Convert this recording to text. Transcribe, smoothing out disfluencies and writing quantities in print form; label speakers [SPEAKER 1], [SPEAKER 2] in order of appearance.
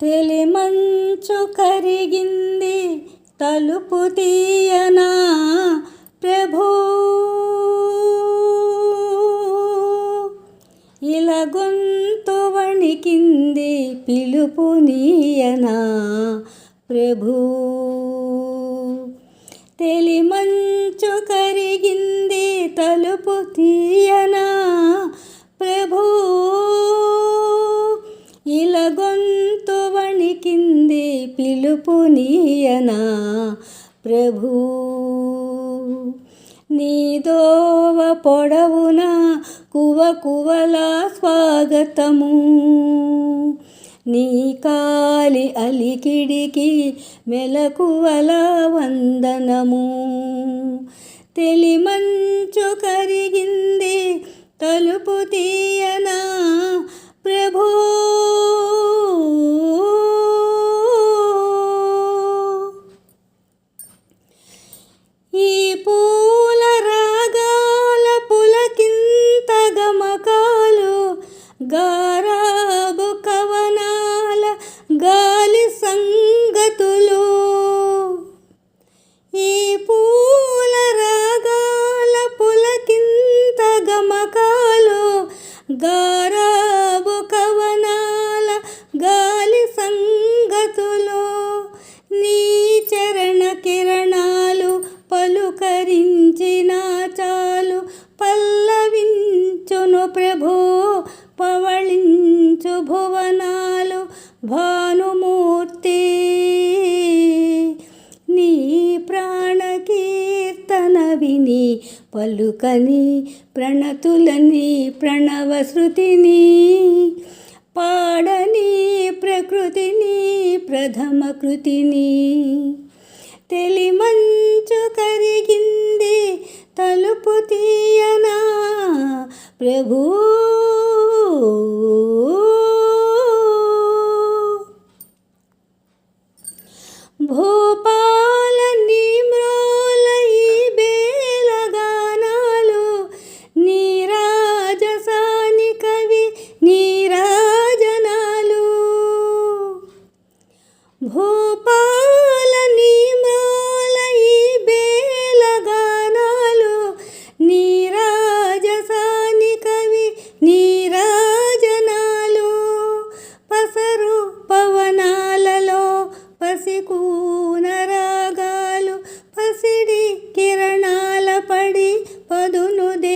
[SPEAKER 1] తెలిమంచు కరిగింది తలుపు తీయనా ప్రభూ, ఇలా గొంతు వణికింది పిలుపు నీయనా ప్రభూ. తెలిమంచు కరిగింది తలుపు తీయనా ప్రభూ, ఇలా గొంతు వణికింది పిలుపు నీయనా ప్రభూ. నీదోవ పొడవున కువకువలా స్వాగతము, నీ కాలి అలికిడికి మెలకువల వందనము. తెలిమంచు కరిగింది తలుపు తీయనా ప్రభూ, ఈ పూల రాగాల పులకింత గమకాలు, గారాబు కవనాల గాలి సంగతులు. ఈ పూల రాగాల పులకింత గమకాలు, గారాబు కవనాల గాలి సంగతులు. నీ చరణ కిరణాలు పలుకరించిన చాలు, పల్లవించును ప్రభో పవళించు భువనాలు. భానుమూర్తి నీ ప్రాణ కీర్తన విని పలుకని ప్రణతులని ప్రణవ శృతిని, పాడని ప్రకృతిని ప్రథమ కృతిని. తెలిమంచు కరిగింది తలుపు తీయనా ప్రభూ.